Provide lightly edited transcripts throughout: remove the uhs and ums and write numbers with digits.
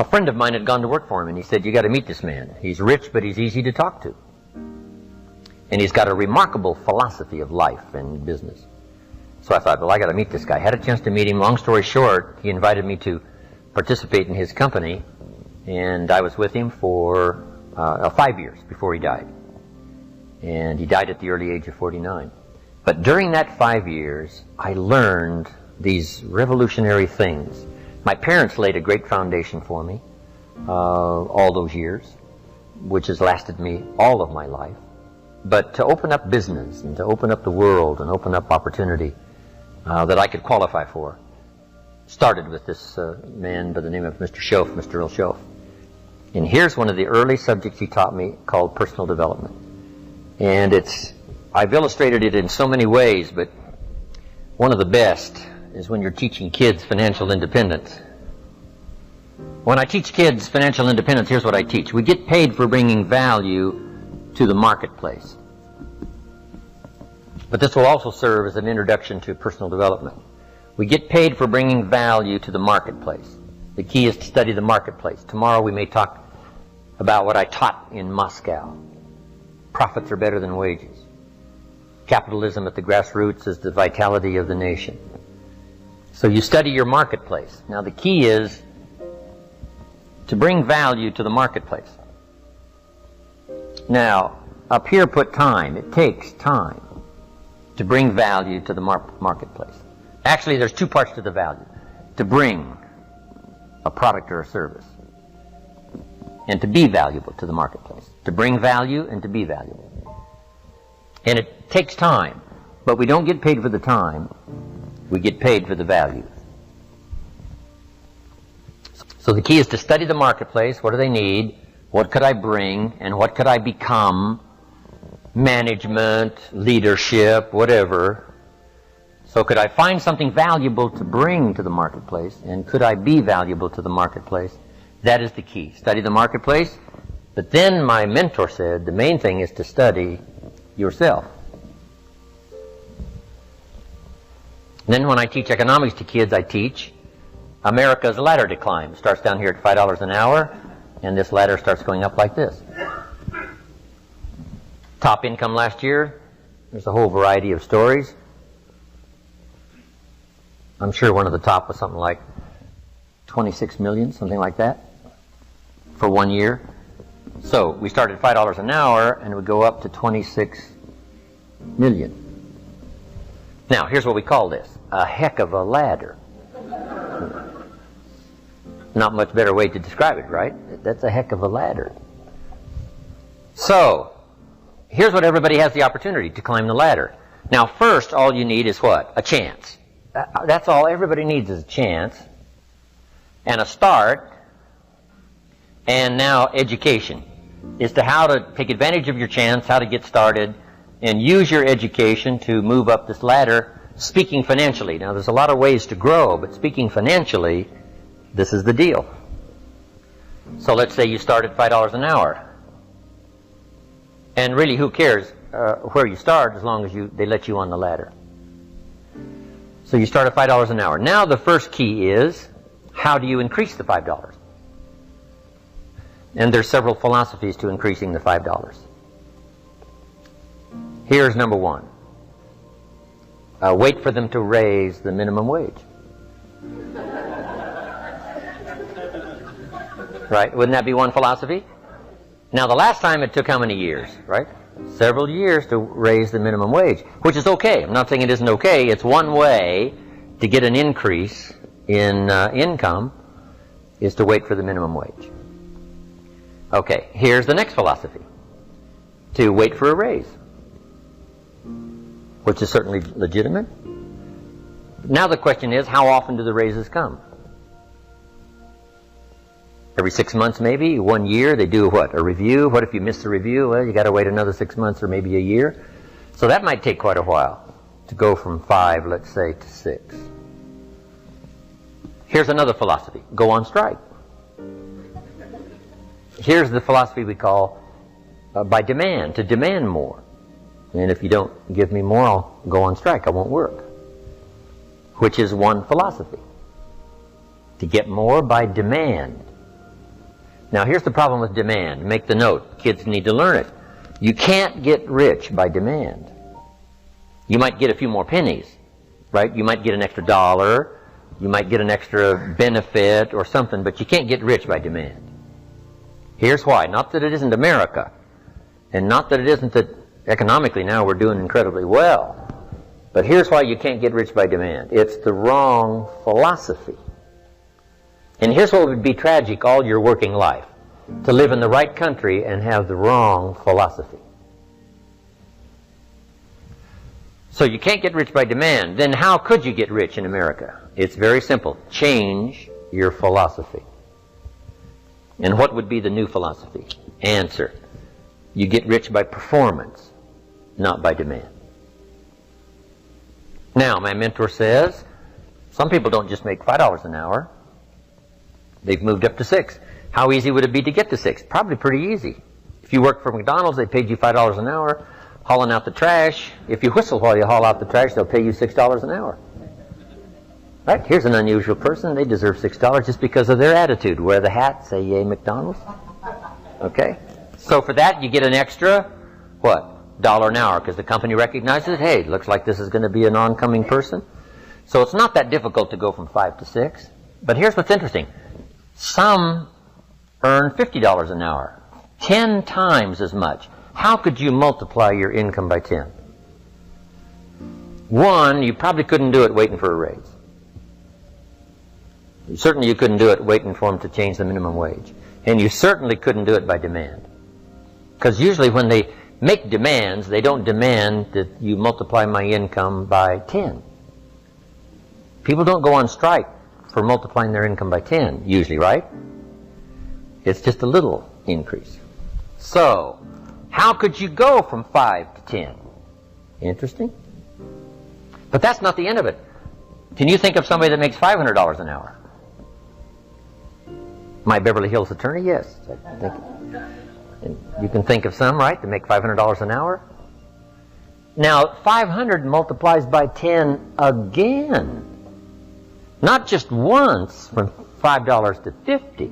A friend of mine had gone to work for him, and he said, "You got to meet this man. He's rich, but he's easy to talk to. And he's got a remarkable philosophy of life and business." So I thought, well, I got to meet this guy. Had a chance to meet him. Long story short, he invited me to participate in his company, and I was with him for 5 years before he died. And he died at the early age of 49. But during that 5 years, I learned these revolutionary things. My parents laid a great foundation for me all those years, which has lasted me all of my life. But to open up business and to open up the world and open up opportunity that I could qualify for started with this man by the name of Mr. Schoaf, Mr. Earl Schoaf. And here's one of the early subjects he taught me called personal development. And I've illustrated it in so many ways, but one of the best is when you're teaching kids financial independence. When I teach kids financial independence, here's what I teach. We get paid for bringing value to the marketplace. But this will also serve as an introduction to personal development. We get paid for bringing value to the marketplace. The key is to study the marketplace. Tomorrow we may talk about what I taught in Moscow. Profits are better than wages. Capitalism at the grassroots is the vitality of the nation. So you study your marketplace. Now the key is to bring value to the marketplace. Now, up here put time. It takes time to bring value to the marketplace. Actually, there's two parts to the value. To bring a product or a service, and to be valuable to the marketplace. To bring value and to be valuable. And it takes time, but we don't get paid for the time. We get paid for the value. So the key is to study the marketplace. What do they need? What could I bring? And what could I become? Management, leadership, whatever. So could I find something valuable to bring to the marketplace? And could I be valuable to the marketplace? That is the key. Study the marketplace. But then my mentor said the main thing is to study yourself. Then when I teach economics to kids, I teach America's ladder decline. It starts down here at $5 an hour, and this ladder starts going up like this. Top income last year, there's a whole variety of stories. I'm sure one of the top was something like 26 million, something like that, for 1 year. So we started at $5 an hour, and it would go up to 26 million. Now, here's what we call this. A heck of a ladder. Not much better way to describe it, right? That's a heck of a ladder. So, here's what everybody has the opportunity to climb the ladder. Now, first, all you need is what? A chance. That's all everybody needs is a chance and a start, and now education as to how to take advantage of your chance, how to get started, and use your education to move up this ladder, speaking financially. Now, there's a lot of ways to grow, but speaking financially, this is the deal. So let's say you start at $5 an hour. And really, who cares where you start as long as they let you on the ladder. So you start at $5 an hour. Now the first key is, how do you increase the $5? And there's several philosophies to increasing the $5. Here's number one. Wait for them to raise the minimum wage. Right? Wouldn't that be one philosophy? Now, the last time it took how many years, right? Several years to raise the minimum wage, which is okay. I'm not saying it isn't okay. It's one way to get an increase in income is to wait for the minimum wage. Okay, here's the next philosophy. To wait for a raise, which is certainly legitimate. Now the question is, how often do the raises come? Every 6 months maybe, 1 year, they do what? A review? What if you miss the review? Well, you got to wait another 6 months or maybe a year. So that might take quite a while to go from 5, let's say, to 6. Here's another philosophy. Go on strike. Here's the philosophy we call by demand, to demand more. And if you don't give me more, I'll go on strike. I won't work. Which is one philosophy. To get more by demand. Now here's the problem with demand. Make the note. Kids need to learn it. You can't get rich by demand. You might get a few more pennies, right? You might get an extra dollar. You might get an extra benefit or something, but you can't get rich by demand. Here's why. Not that it isn't America, and not that it isn't that economically now we're doing incredibly well. But here's why you can't get rich by demand. It's the wrong philosophy. And here's what would be tragic all your working life. To live in the right country and have the wrong philosophy. So you can't get rich by demand. Then how could you get rich in America? It's very simple. Change your philosophy. And what would be the new philosophy? Answer. You get rich by performance, not by demand. Now, my mentor says, some people don't just make $5 an hour. They've moved up to $6. How easy would it be to get to $6? Probably pretty easy. If you work for McDonald's, they paid you $5 an hour, hauling out the trash. If you whistle while you haul out the trash, they'll pay you $6 an hour. Right? Here's an unusual person. They deserve $6 just because of their attitude. Wear the hat, say yay McDonald's. Okay? So for that, you get an extra, what? $1 an hour, because the company recognizes, hey, looks like this is going to be an oncoming person. So it's not that difficult to go from 5 to 6. But here's what's interesting. Some earn $50 an hour, 10 times as much. How could you multiply your income by 10? One, you probably couldn't do it waiting for a raise. Certainly you couldn't do it waiting for them to change the minimum wage. And you certainly couldn't do it by demand. Because usually when they make demands, they don't demand that you multiply my income by 10. People don't go on strike for multiplying their income by 10, usually, right? It's just a little increase. So, how could you go from 5 to 10? Interesting. But that's not the end of it. Can you think of somebody that makes $500 an hour? My Beverly Hills attorney, yes. I think. And you can think of some, right, that make $500 an hour? Now, 500 multiplies by 10 again. Not just once from $5 to 50,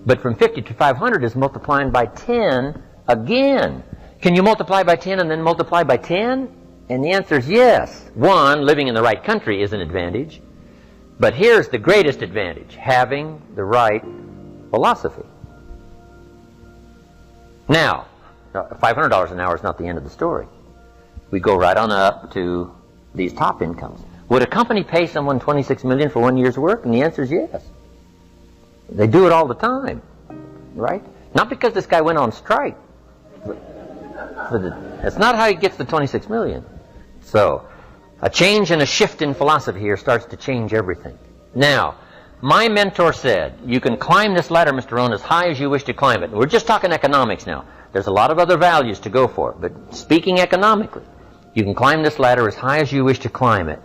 but from 50 to 500 is multiplying by 10 again. Can you multiply by 10 and then multiply by 10? And the answer is yes. One, living in the right country is an advantage. But here's the greatest advantage, having the right philosophy. Now, $500 an hour is not the end of the story. We go right on up to these top incomes. Would a company pay someone $26 million for 1 year's work? And the answer is yes. They do it all the time, right? Not because this guy went on strike. That's not how he gets the $26 million. So, a change and a shift in philosophy here starts to change everything. Now, my mentor said, you can climb this ladder, Mr. Rohn, as high as you wish to climb it. We're just talking economics now. There's a lot of other values to go for, but speaking economically, you can climb this ladder as high as you wish to climb it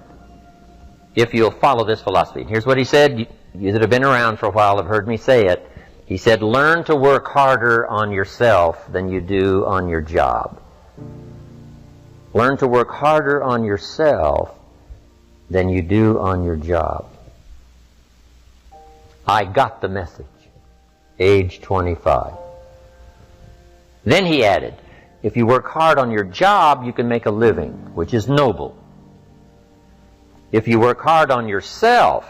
if you'll follow this philosophy. And here's what he said. You that have been around for a while have heard me say it. He said, learn to work harder on yourself than you do on your job. Learn to work harder on yourself than you do on your job. I got the message. Age 25. Then he added, if you work hard on your job, you can make a living, which is noble. If you work hard on yourself,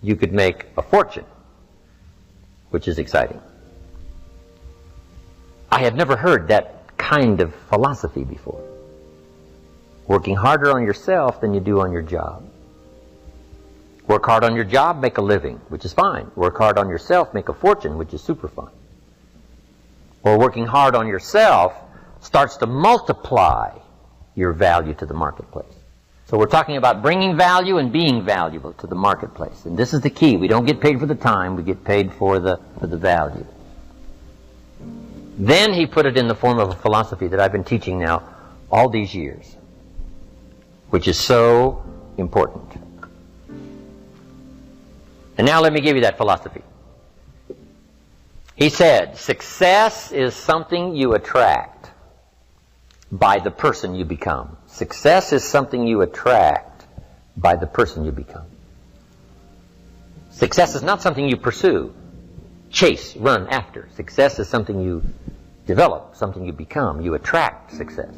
you could make a fortune, which is exciting. I had never heard that kind of philosophy before. Working harder on yourself than you do on your job. Work hard on your job, make a living, which is fine. Work hard on yourself, make a fortune, which is super fun. Or working hard on yourself starts to multiply your value to the marketplace. So we're talking about bringing value and being valuable to the marketplace. And this is the key. We don't get paid for the time, we get paid for the value. Then he put it in the form of a philosophy that I've been teaching now all these years, which is so important. And now let me give you that philosophy. He said, success is something you attract by the person you become. Success is something you attract by the person you become. Success is not something you pursue. chase, run after. Success is something you develop, something you become. You attract success.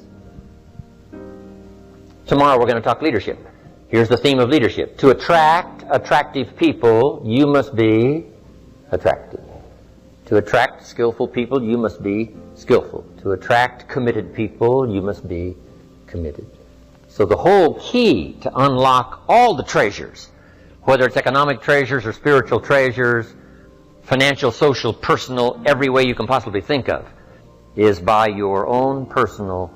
Tomorrow we're going to talk leadership. Here's the theme of leadership. To attract attractive people, you must be attractive. To attract skillful people, you must be skillful. To attract committed people, you must be committed. So the whole key to unlock all the treasures, whether it's economic treasures or spiritual treasures, financial, social, personal, every way you can possibly think of, is by your own personal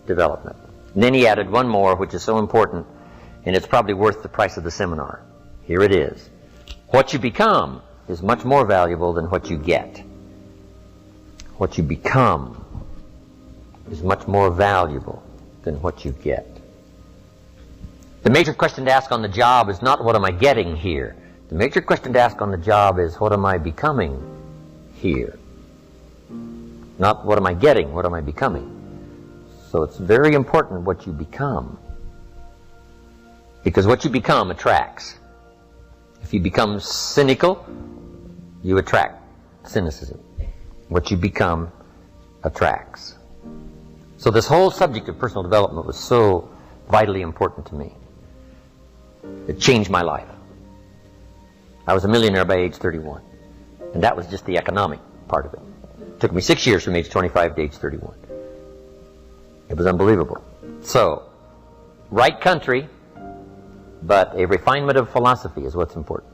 development. And then he added one more, which is so important, and it's probably worth the price of the seminar. Here it is. What you become is much more valuable than what you get. What you become is much more valuable than what you get. The major question to ask on the job is not what am I getting here. The major question to ask on the job is what am I becoming here? Not what am I getting, what am I becoming? So it's very important what you become. Because what you become attracts. If you become cynical, you attract cynicism. What you become attracts. So this whole subject of personal development was so vitally important to me. It changed my life. I was a millionaire by age 31. And that was just the economic part of it. It took me 6 years from age 25 to age 31. It was unbelievable. So, right country, but a refinement of philosophy is what's important.